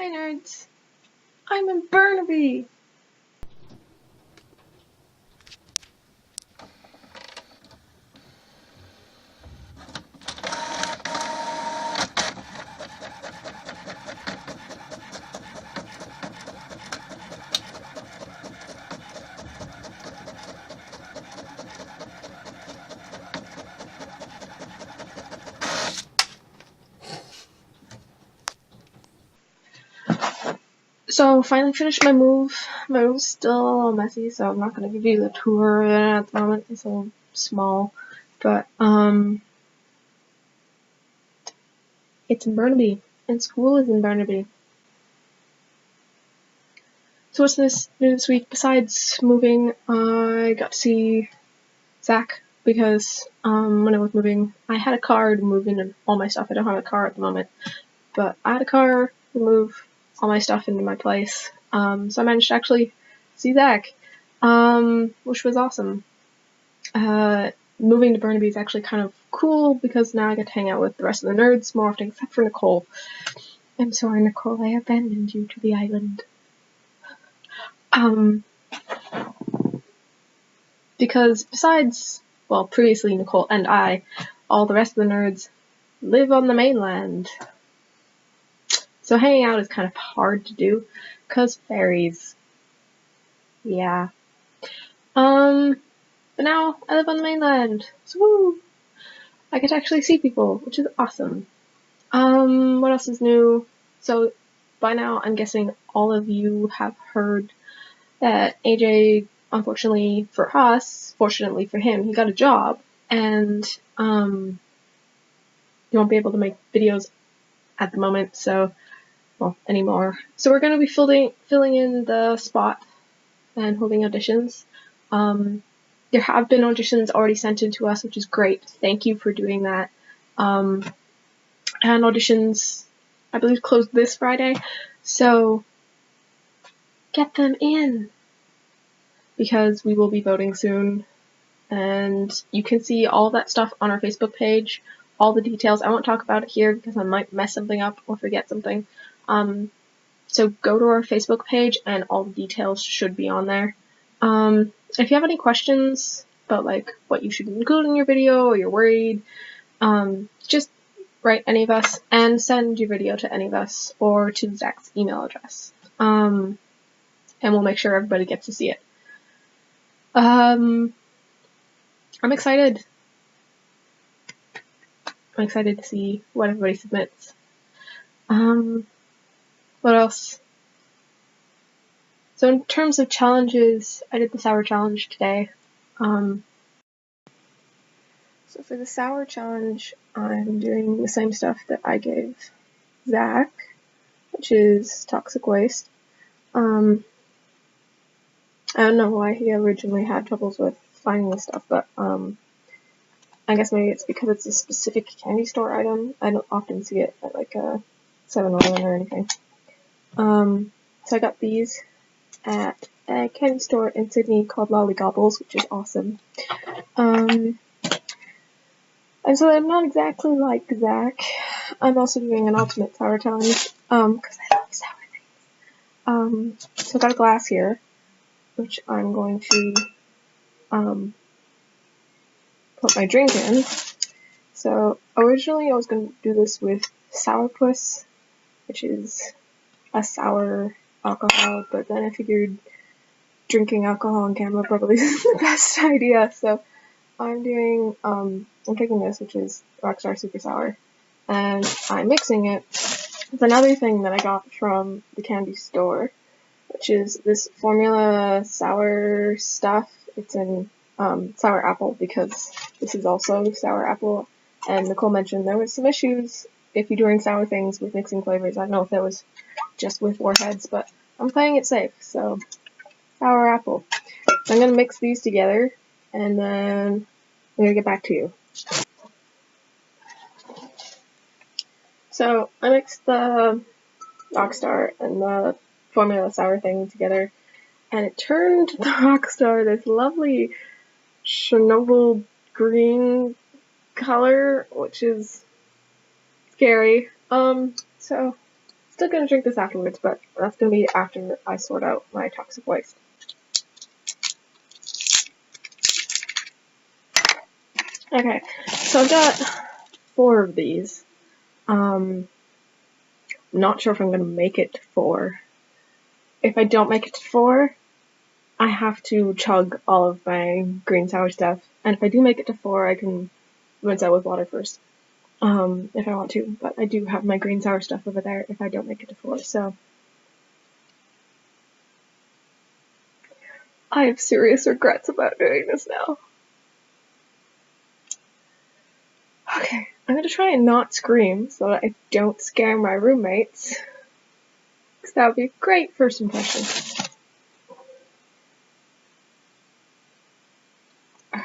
Hi nerds! I'm in Burnaby! So finally finished my move. My room's still a little messy, so I'm not gonna give you the tour of it at the moment. It's a little small, but it's in Burnaby, and school is in Burnaby. So what's new this week? Besides moving, I got to see Zach because when I was moving, I had a car to move in all my stuff. I don't have a car at the moment, but I had a car to move all my stuff into my place. So I managed to actually see Zach, which was awesome. Moving to Burnaby is actually kind of cool because now I get to hang out with the rest of the nerds more often, except for Nicole. I'm sorry, Nicole, I abandoned you to the island. Because besides, well, previously Nicole and I, all the rest of the nerds live on the mainland. So hanging out is kind of hard to do, cause ferries. Yeah. But now I live on the mainland, so woo! I get to actually see people, which is awesome. What else is new? So by now I'm guessing all of you have heard that AJ, unfortunately for us, fortunately for him, he got a job, and he won't be able to make videos at the moment, so, well, anymore. So we're going to be filling in the spot and holding auditions. There have been auditions already sent in to us, which is great. Thank you for doing that. And auditions, I believe, closed this Friday, so get them in, because we will be voting soon, and you can see all that stuff on our Facebook page, all the details. I won't talk about it here because I might mess something up or forget something. So go to our Facebook page and all the details should be on there. If you have any questions about like what you should include in your video, or you're worried, just write any of us and send your video to any of us or to Zach's email address. And we'll make sure everybody gets to see it. I'm excited. I'm excited to see what everybody submits. What else? So in terms of challenges, I did the sour challenge today. So for the sour challenge, I'm doing the same stuff that I gave Zach, which is toxic waste. I don't know why he originally had troubles with finding this stuff, but I guess maybe it's because it's a specific candy store item. I don't often see it at like a 7-Eleven or anything. So I got these at a candy store in Sydney called Lollygobbles, which is awesome. And so I'm not exactly like Zach. I'm also doing an ultimate sour challenge, because I love sour things. So I got a glass here, which I'm going to, put my drink in. So originally I was going to do this with sourpuss, which is a sour alcohol, but then I figured drinking alcohol on camera probably isn't the best idea, so I'm doing, I'm taking this, which is Rockstar Super Sour, and I'm mixing it with another thing that I got from the candy store, which is this formula sour stuff. It's in sour apple, because this is also sour apple, and Nicole mentioned there was some issues if you're doing sour things with mixing flavors. I don't know if that was just with Warheads, but I'm playing it safe, so sour apple. So I'm going to mix these together, and then I'm going to get back to you. So I mixed the Rockstar and the formula sour thing together, and it turned the Rockstar this lovely Chernobyl green color, which is scary. So still gonna drink this afterwards, but that's gonna be after I sort out my toxic waste. Okay, so I've got 4 of these. Not sure if I'm gonna make it to 4. If I don't make it to 4, I have to chug all of my green sour stuff. And if I do make it to 4, I can rinse out with water first. If I want to. But I do have my green sour stuff over there if I don't make it to 4, so. I have serious regrets about doing this now. Okay, I'm gonna try and not scream so that I don't scare my roommates. Because that would be a great first impression. Okay.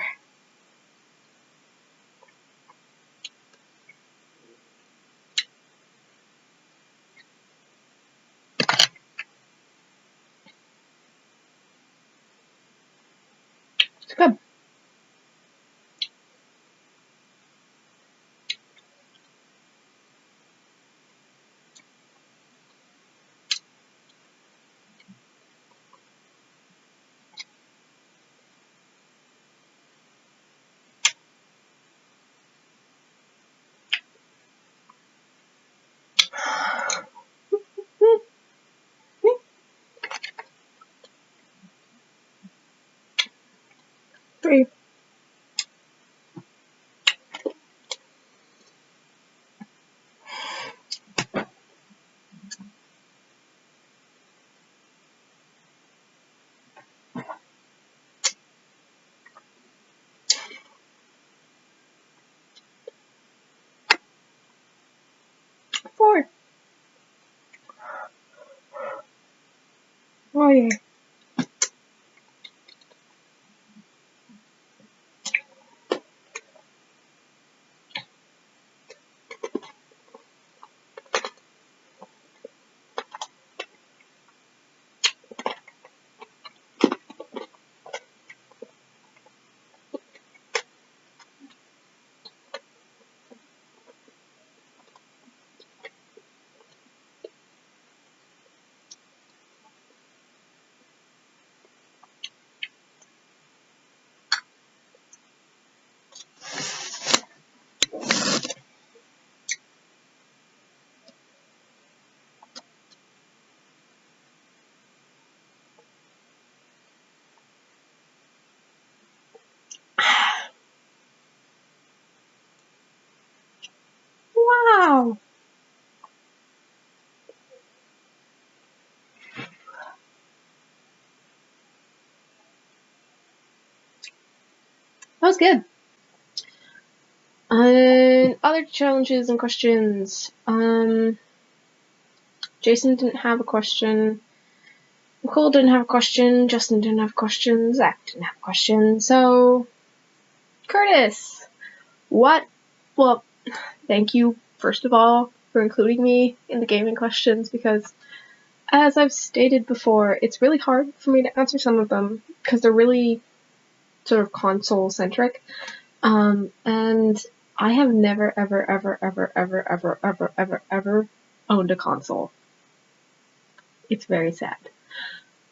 It's good. Three. Four. Oh yeah. Wow. That was good. Other challenges and questions. Jason didn't have a question. Nicole didn't have a question. Justin didn't have a question. Zach didn't have a question. So, Curtis, what? Well, thank you, first of all, for including me in the gaming questions because, as I've stated before, it's really hard for me to answer some of them because they're really sort of console-centric. And I have never, ever owned a console. It's very sad.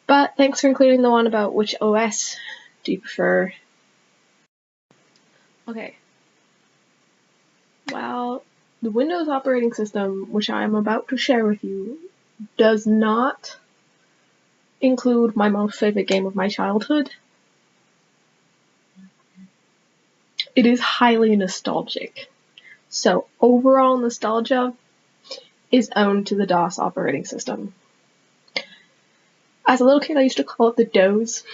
But thanks for including the one about which OS do you prefer. Okay. Well, the Windows operating system, which I am about to share with you, does not include my most favorite game of my childhood. It is highly nostalgic. So overall nostalgia is owned to the DOS operating system. As a little kid, I used to call it the DOS.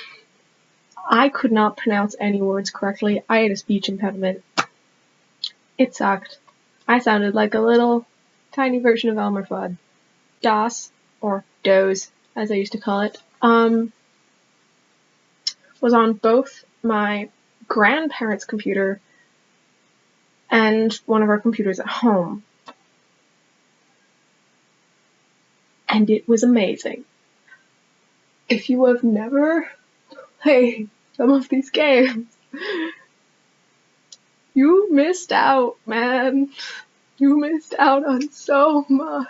I could not pronounce any words correctly. I had a speech impediment. It sucked. I sounded like a little tiny version of Elmer Fudd. DOS, or DOS, as I used to call it, was on both my grandparents' computer and one of our computers at home. And it was amazing. If you have never played some of these games, you missed out, man. You missed out on so much.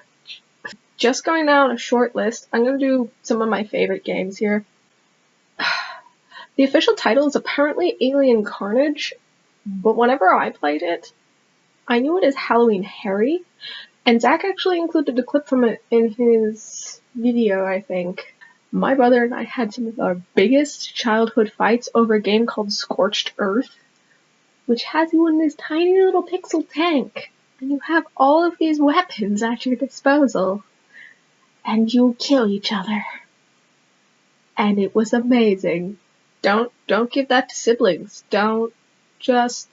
just going down a short list, I'm going to do some of my favorite games here. The official title is apparently Alien Carnage, but whenever I played it, I knew it as Halloween Harry, and Zach actually included a clip from it in his video, I think. My brother and I had some of our biggest childhood fights over a game called Scorched Earth, which has you in this tiny little pixel tank, and you have all of these weapons at your disposal, and you kill each other. And it was amazing. Don't give that to siblings. Just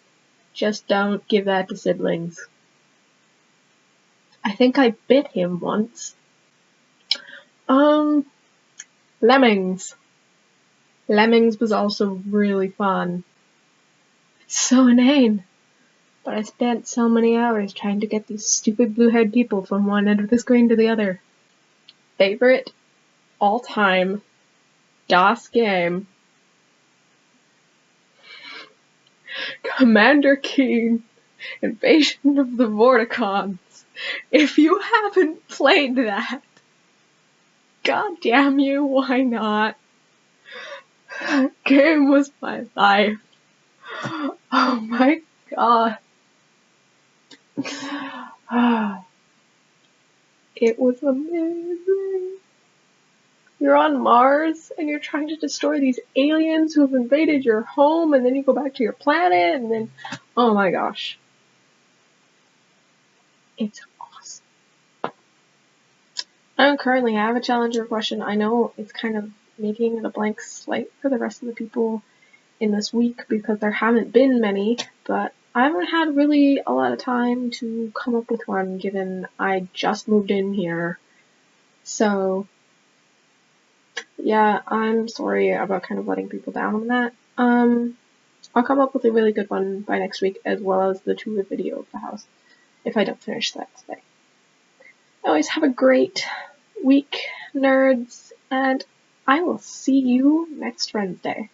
don't give that to siblings. I think I bit him once. Lemmings. Lemmings was also really fun. So inane. But I spent so many hours trying to get these stupid blue-haired people from one end of the screen to the other. Favorite all-time DOS game? Commander Keen, Invasion of the Vorticons. If you haven't played that, god damn you, why not? That game was my life. Oh my god. It was amazing. You're on Mars, and you're trying to destroy these aliens who have invaded your home, and then you go back to your planet, and then, oh my gosh. It's awesome. I don't currently have a challenger question. I know it's kind of making it a blank slate for the rest of the people in this week because there haven't been many, but I haven't had really a lot of time to come up with one given I just moved in here. So yeah, I'm sorry about kind of letting people down on that. I'll come up with a really good one by next week, as well as the tour video of the house, if I don't finish that today. Always have a great week, nerds, and I will see you next Wednesday.